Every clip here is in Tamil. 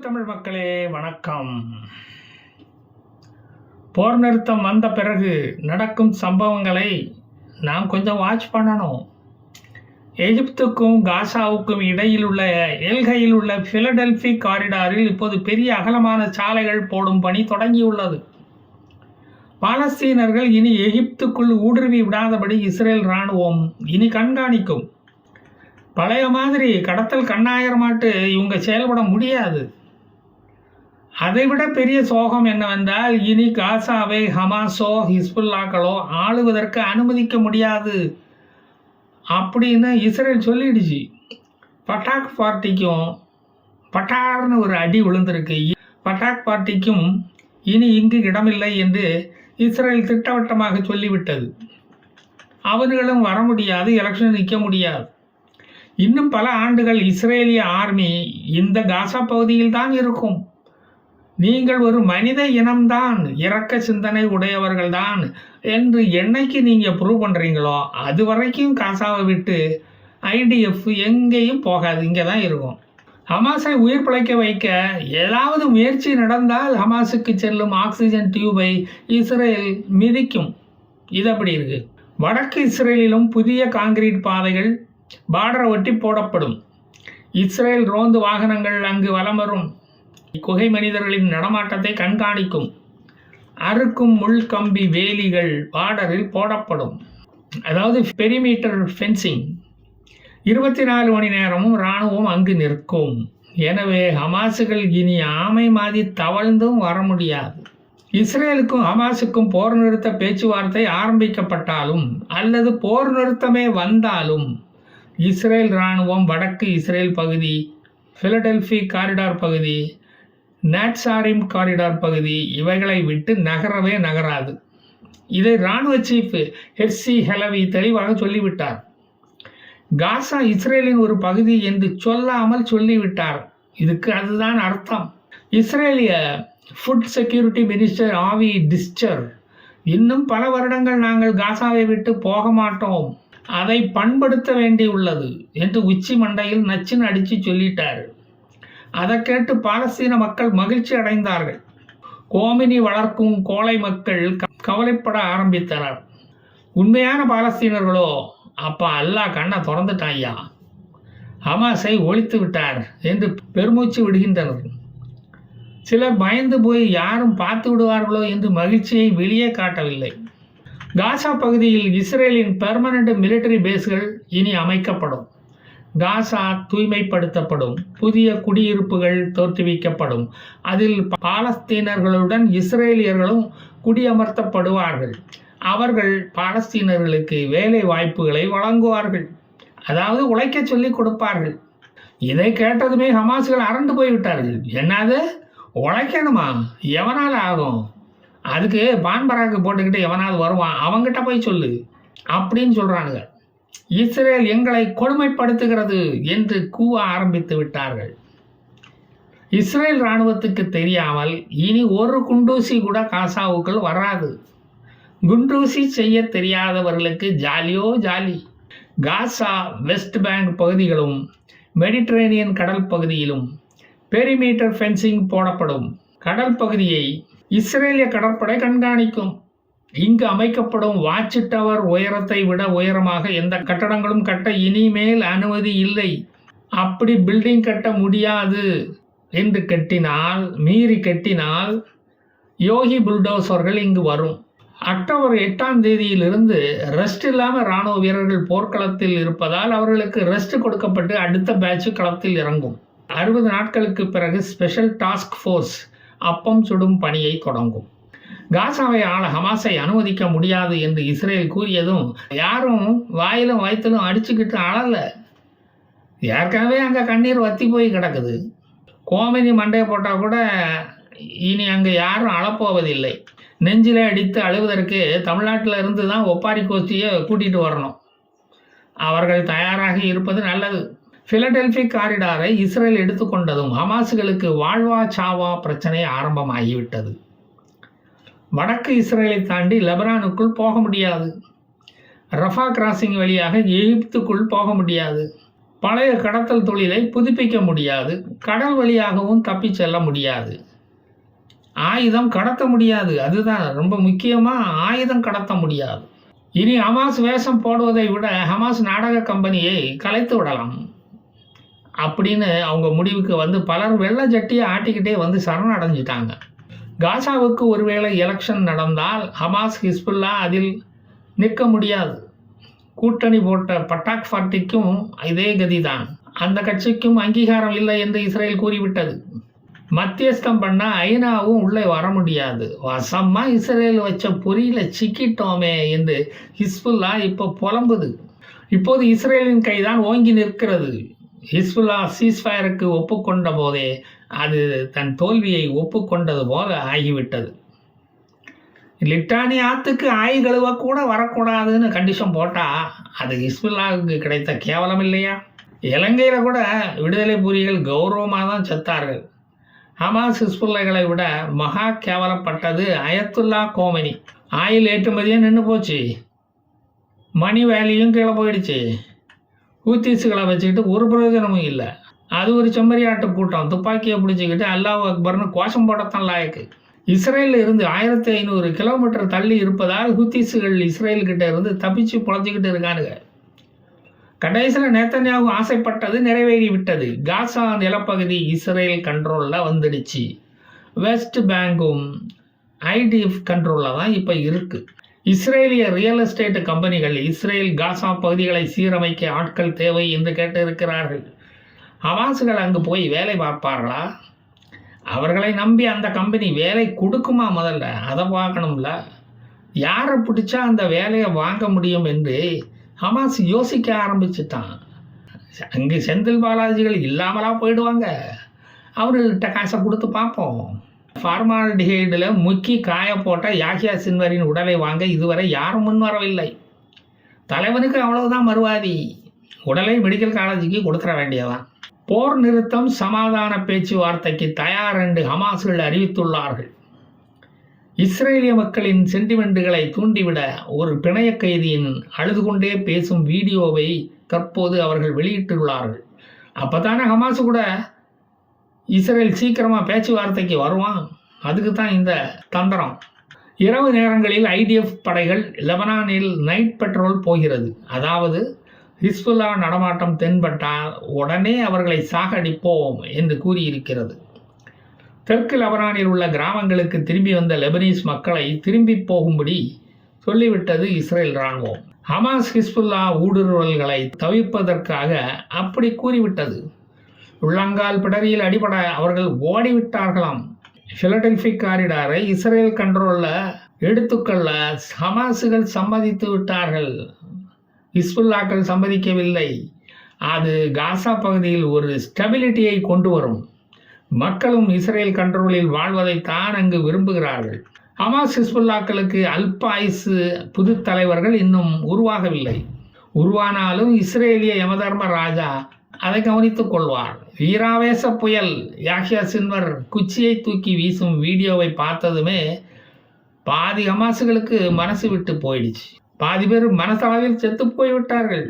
தமிழ் மக்களே வணக்கம். போர் நிறுத்தம் வந்த பிறகு நடக்கும் சம்பவங்களை நாம் கொஞ்சம் வாட்ச் பண்ணணும். எகிப்துக்கும் காசாவுக்கும் இடையில் உள்ள எல்கையில் உள்ள பிலடெல்பி காரிடாரில் இப்போது பெரிய அகலமான சாலைகள் போடும் பணி தொடங்கியுள்ளது. பாலஸ்தீனர்கள் இனி எகிப்துக்குள் ஊடுருவி விடாதபடி இஸ்ரேல் இராணுவம் இனி கண்காணிக்கும். பழைய மாதிரி கடத்தல் கண்ணாயிரமாட்டு இவங்க செயல்பட முடியாது. அதைவிட பெரிய சோகம் என்னவென்றால், இனி காசாவை ஹமாஸோ ஹிஸ்புல்லாக்களோ ஆளுவதற்கு அனுமதிக்க முடியாது அப்படின்னு இஸ்ரேல் சொல்லிடுச்சு. பட்டாக் பார்ட்டிக்கும் பட்டார்னு ஒரு அடி விழுந்திருக்கு. பட்டாக் பார்ட்டிக்கும் இனி இங்கு இடமில்லை என்று இஸ்ரேல் திட்டவட்டமாக சொல்லிவிட்டது. அவர்களும் வர முடியாது, எலெக்ஷன் நிற்க முடியாது. இன்னும் பல ஆண்டுகள் இஸ்ரேலிய ஆர்மி இந்த காசா பகுதியில் தான் இருக்கும். நீங்கள் ஒரு மனித இனம்தான், இரக்க சிந்தனை உடையவர்கள்தான் என்று என்னைக்கு நீங்கள் ப்ரூவ் பண்ணுறீங்களோ அது வரைக்கும் காசாவை விட்டு ஐடிஎஃப் எங்கேயும் போகாது, இங்கே தான் இருக்கும். ஹமாஸை உயிர் பிழைக்க வைக்க ஏதாவது முயற்சி நடந்தால் ஹமாஸுக்கு செல்லும் ஆக்சிஜன் டியூபை இஸ்ரேல் மிதிக்கும். இது அப்படி இருக்குது. வடக்கு இஸ்ரேலிலும் புதிய கான்கிரீட் பாதைகள் பார்டரை ஒட்டி போடப்படும். இஸ்ரேல் ரோந்து வாகனங்கள் அங்கு வலம் வரும். குகை மனிதர்களின் நடமாட்டத்தை கண்காணிக்கும். அறுக்கும் முள் கம்பி வேலிகள் பார்டரில் போடப்படும். அதாவது பெரிமீட்டர் ஃபென்சிங். 24 மணி நேரமும் இராணுவம் அங்கு நிற்கும். எனவே ஹமாஸுகள் இனி ஆமை மாதிரி தவழ்ந்தும் வர முடியாது. இஸ்ரேலுக்கும் ஹமாஸுக்கும் போர் நிறுத்த பேச்சுவார்த்தை ஆரம்பிக்கப்பட்டாலும் அல்லது போர் நிறுத்தமே வந்தாலும் இஸ்ரேல் இராணுவம் வடக்கு இஸ்ரேல் பகுதி, பிலடெல்பி காரிடார் பகுதி, நாட்சாரிம் காரிடார் பகுதி இவைகளை விட்டு நகரவே நகராது. இதை இராணுவ சீஃப் ஹெர்சி ஹெலவி தெளிவாக சொல்லிவிட்டார். காசா இஸ்ரேலின் ஒரு பகுதி என்று சொல்லாமல் சொல்லிவிட்டார். இதுக்கு அதுதான் அர்த்தம். இஸ்ரேலிய ஃபுட் செக்யூரிட்டி மினிஸ்டர் ஆவி டிஸ்டர் இன்னும் பல வருடங்கள் நாங்கள் காசாவை விட்டு போக மாட்டோம், அதை பண்படுத்த வேண்டியுள்ளது என்று உச்சி மண்டையில் நச்சுன்னு அடித்து சொல்லிட்டார். அதை கேட்டு பாலஸ்தீன மக்கள் மகிழ்ச்சி அடைந்தார்கள். கோமினி வளர்க்கும் கோழை மக்கள் கவலைப்பட ஆரம்பித்தனர். உண்மையான பாலஸ்தீனர்களோ, அப்பா அல்லாஹ் கண்ணை திறந்துட்டாய்யா, ஹமாஸை ஒழித்து விட்டார் என்று பெருமூச்சு விடுகின்றனர். சிலர் பயந்து போய் யாரும் பார்த்து விடுவார்களோ என்று மகிழ்ச்சியை வெளியே காட்டவில்லை. காசா பகுதியில் இஸ்ரேலின் பெர்மனண்ட் மிலிட்டரி பேஸ்கள் இனி அமைக்கப்படும். காசா தூய்மைப்படுத்தப்படும். புதிய குடியிருப்புகள் தோற்றுவிக்கப்படும். அதில் பாலஸ்தீனர்களுடன் இஸ்ரேலியர்களும் குடியமர்த்தப்படுவார்கள். அவர்கள் பாலஸ்தீனர்களுக்கு வேலை வாய்ப்புகளை வழங்குவார்கள், அதாவது உழைக்க சொல்லி கொடுப்பார்கள். இதை கேட்டதுமே ஹமாஸ்கள் அரண்டு போய்விட்டார்கள். என்னது, உழைக்கணுமா? எவனால் ஆகும்? அதுக்கு பான்பராக்கு போட்டுக்கிட்டு எவனாவது வருவான், அவங்ககிட்ட போய் சொல்லு அப்படின்னு சொல்கிறானுங்க. இஸ்ரேல் எங்களை கொடுமைப்படுத்துகிறது என்று கூவ ஆரம்பித்து விட்டார்கள். இஸ்ரேல் இராணுவத்துக்கு தெரியாமல் இனி ஒரு குண்டூசி கூட காசாவுக்குள் வராது. குண்டூசி செய்ய தெரியாதவர்களுக்கு ஜாலியோ ஜாலி. காசா வெஸ்ட் பேங்க் பகுதிகளும் மெடிட்டரேனியன் கடல் பகுதியிலும் பெரிமீட்டர் ஃபென்சிங் போடப்படும். கடல் பகுதியை இஸ்ரேலிய கடற்படை கண்காணிக்கும். இங்கு அமைக்கப்படும் வாட்ச் டவர் உயரத்தை விட உயரமாக எந்த கட்டடங்களும் கட்ட இனிமேல் அனுமதி இல்லை. அப்படி பில்டிங் கட்ட முடியாது என்று மீறி கட்டினால் யோகி புல்டோசர்கள் இங்கு வரும். அக்டோபர் 8ஆம் தேதியிலிருந்து ரெஸ்ட் இல்லாமல் இராணுவ வீரர்கள் போர்க்களத்தில் இருப்பதால் அவர்களுக்கு ரெஸ்ட் கொடுக்கப்பட்டு அடுத்த பேட்ச் களத்தில் இறங்கும். 60 நாட்களுக்கு பிறகு ஸ்பெஷல் டாஸ்க் ஃபோர்ஸ் அப்பம் சுடும் பணியை தொடங்கும். காசாவை ஆள ஹமாஸை அனுமதிக்க முடியாது என்று இஸ்ரேல் கூறியதும் யாரும் வாயிலும் வயிற்றிலும் அடிச்சுக்கிட்டு அழலை. ஏற்கனவே அங்கே கண்ணீர் வற்றி போய் கிடக்குது. கோமினி மண்டையை போட்டால் கூட இனி அங்கே யாரும் அழப்போவதில்லை. நெஞ்சில் அடித்து அழுவதற்கு தமிழ்நாட்டில் இருந்து தான் ஒப்பாரி கோஷ்டியை கூட்டிகிட்டு வரணும். அவர்கள் தயாராகி இருப்பது நல்லது. பிலடெல்பி காரிடாரை இஸ்ரேல் எடுத்துக்கொண்டதும் ஹமாஸுகளுக்கு வாழ்வா சாவா பிரச்சனை ஆரம்பமாகிவிட்டது. வடக்கு இஸ்ரேலை தாண்டி லெபனானுக்குள் போக முடியாது. ரஃபா கிராசிங் வழியாக எகிப்துக்குள் போக முடியாது. பழைய கடத்தல் தொழிலை புதுப்பிக்க முடியாது. கடல் வழியாகவும் தப்பிச் செல்ல முடியாது. ஆயுதம் கடத்த முடியாது. அதுதான் ரொம்ப முக்கியமாக, ஆயுதம் கடத்த முடியாது. இனி ஹமாஸ் வேஷம் போடுவதை விட ஹமாஸ் நாடக கம்பெனியை கலைத்து விடலாம் அப்படின்னு அவங்க முடிவுக்கு வந்து பலர் வெள்ளை ஜட்டியை ஆட்டிக்கிட்டே வந்து சரணடைஞ்சிட்டாங்க. காசாவுக்கு ஒருவேளை எலெக்ஷன் நடந்தால் ஹமாஸ், ஹிஸ்புல்லா அதில் நிற்க முடியாது. கூட்டணி போட்ட பட்டாக் பார்ட்டிக்கும் இதே கதிதான். அந்த கட்சிக்கும் அங்கீகாரம் இல்லை என்று இஸ்ரேல் கூறிவிட்டது. மத்தியஸ்தம் பண்ண ஐநாவும் உள்ளே வர முடியாது. வசமா இஸ்ரேல் வச்ச பொறியில சிக்கிட்டோமே என்று ஹிஸ்புல்லா இப்போ புலம்புது. இப்போது இஸ்ரேலின் கைதான் ஓங்கி நிற்கிறது. ஹிஸ்புல்லா சீஸ்ஃபயருக்கு ஒப்புக்கொண்ட போதே அது தன் தோல்வியை ஒப்புக்கொண்டது போல ஆகிவிட்டது. லிட்டானி ஆத்துக்கு ஆய் கழுவ கூட வரக்கூடாதுன்னு கண்டிஷன் போட்டால் அது ஹிஸ்புல்லாவுக்கு கிடைத்த கேவலம் இல்லையா? இலங்கையில் கூட விடுதலை புலிகள் கௌரவமாக தான் செத்தார்கள். ஹமாஸ், ஹிஸ்புல்லாக்களை விட மகா கேவலப்பட்டது அயத்துல்லா கோமனி. ஆயில் ஏற்றுமதியே நின்று போச்சு. மணி வேல்யூயும் கீழே போயிடுச்சு. ஹூத்திஸுகளை வச்சுக்கிட்டு ஒரு பிரயோஜனமும் இல்லை. அது ஒரு செம்மறியாட்டு கூட்டம் துப்பாக்கியை பிடிச்சிக்கிட்டு அல்லாஹ் அக்பர்னு கோஷம் போடத்தான் லாயக்கு. இஸ்ரேலில் இருந்து 1500 கிலோமீட்டர் தள்ளி இருப்பதால் ஹூத்திஸுகள் இஸ்ரேல்கிட்ட இருந்து தப்பிச்சு பொழைச்சிக்கிட்டு இருக்கானுங்க. கடைசியில் நேத்தன்யாகு ஆசைப்பட்டது நிறைவேறி விட்டது. காசா நிலப்பகுதி இஸ்ரேல் கண்ட்ரோலில் வந்துடுச்சு. வெஸ்ட் பேங்கும் ஐடிஎஃப் கண்ட்ரோலில் தான் இப்போ இருக்குது. இஸ்ரேலிய ரியல் எஸ்டேட் கம்பெனிகள் இஸ்ரேல் காசா பகுதிகளை சீரமைக்க ஆட்கள் தேவை என்று கேட்டு இருக்கிறார்கள். ஹமாஸுகள் அங்கு போய் வேலை பார்ப்பார்களா? அவர்களை நம்பி அந்த கம்பெனி வேலை கொடுக்குமா? முதல்ல அதை பார்க்கணும்ல. யாரை பிடிச்சா அந்த வேலையை வாங்க முடியும் என்று ஹமாஸ் யோசிக்க ஆரம்பிச்சுட்டான். அங்கே செந்தில் பாலாஜிகள் இல்லாமலா போயிடுவாங்க. அவர்கள்ட்ட காசை கொடுத்து பார்ப்போம். ஃபார்மால்டிஹைடில் முக்கி காய போட்ட யாஹ்யா சின்வரின் உடலை வாங்க இதுவரை யாரும் முன் வரவில்லை. தலைவனுக்கு அவ்வளவுதான் மறுவாதி. உடலை மெடிக்கல் காலேஜுக்கு கொடுத்துட வேண்டியதான். போர் நிறுத்தம், சமாதான பேச்சுவார்த்தைக்கு தயார் என்று ஹமாஸ்கள் அறிவித்துள்ளார்கள். இஸ்ரேலிய மக்களின் சென்டிமெண்ட்டுகளை தூண்டிவிட ஒரு பிணைய கைதியின் அழுது கொண்டே பேசும் வீடியோவை தற்போது அவர்கள் வெளியிட்டுள்ளார்கள். அப்போ தானே ஹமாஸ் கூட இஸ்ரேல் சீக்கிரமாக பேச்சுவார்த்தைக்கு வருவான். அதுக்கு தான் இந்த தந்திரம். இரவு நேரங்களில் ஐடிஎஃப் படைகள் லெபனானில் நைட் பெட்ரோல் போகிறது. அதாவது ஹிஸ்புல்லா நடமாட்டம் தென்பட்டால் உடனே அவர்களை சாகடிப்போம் என்று கூறியிருக்கிறது. தெற்கு லெபனானில் உள்ள கிராமங்களுக்கு திரும்பி வந்த லெபனீஸ் மக்களை திரும்பி போகும்படி சொல்லிவிட்டது இஸ்ரேல் இராணுவம். ஹமாஸ், ஹிஸ்புல்லா ஊடுருவல்களை தவிர்ப்பதற்காக அப்படி கூறிவிட்டது. உள்ளங்கால் பிடரியில் அடிபட அவர்கள் ஓடிவிட்டார்களாம். பிலடெல்பிக் காரிடாரை இஸ்ரேல் கண்ட்ரோலில் எடுத்துக்கொள்ள ஹமாஸுகள் சம்மதித்து விட்டார்கள். ஹிஸ்புல்லாக்கள் சம்மதிக்கவில்லை. அது காசா பகுதியில் ஒரு ஸ்டெபிலிட்டியை கொண்டு வரும். மக்களும் இஸ்ரேல் கண்ட்ரோலில் வாழ்வதைத்தான் அங்கு விரும்புகிறார்கள். ஹமாஸ், ஹிஸ்புல்லாக்களுக்கு அல்ப ஆயுசு புது தலைவர்கள் இன்னும் உருவாகவில்லை. உருவானாலும் இஸ்ரேலிய யமதர்ம ராஜா அதை கவனித்துக் கொள்வார். வீராவேச புயல் யாஹ்யா சின்வர் குச்சியை தூக்கி வீசும் வீடியோவை பார்த்ததுமே பாதி ஹமாஸுகளுக்கு மனசு விட்டு போயிடுச்சு. பாதி பேர் மனசளவில் செத்து போய்விட்டார்கள்.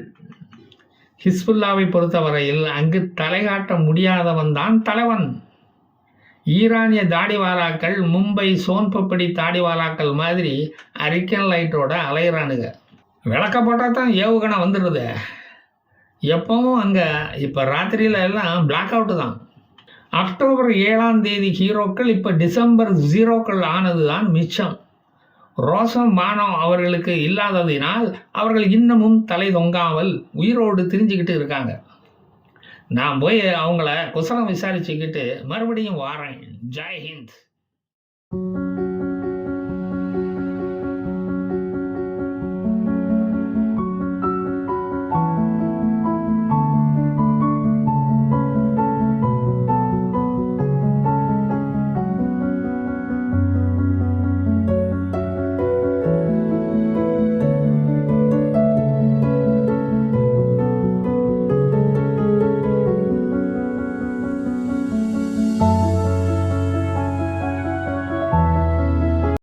ஹிஸ்புல்லாவை பொறுத்தவரையில் அங்கு தலைகாட்ட முடியாதவன் தான் தலைவன். ஈரானிய தாடிவாலாக்கள் மும்பை சோன்பப்படி தாடிவாலாக்கள் மாதிரி அரிக்கன் லைட்டோட அலையிறானுங்க. விளக்க போட்டால் தான் ஏவுகணை வந்துடுது. எப்பவும் அங்கே இப்போ ராத்திரியில் எல்லாம் பிளாக் அவுட்டு தான். அக்டோபர் 7ஆம் தேதி ஹீரோக்கள் இப்போ டிசம்பர் 0க்கள் ஆனது தான் மிச்சம். ரோசம், மானம் அவர்களுக்கு இல்லாததினால் அவர்கள் இன்னமும் தலை தொங்காமல் உயிரோடு திரிஞ்சுக்கிட்டு இருக்காங்க. நான் போய் அவங்கள குசலம் விசாரிச்சுக்கிட்டு மறுபடியும் வாரேன். ஜெய் ஹிந்த்.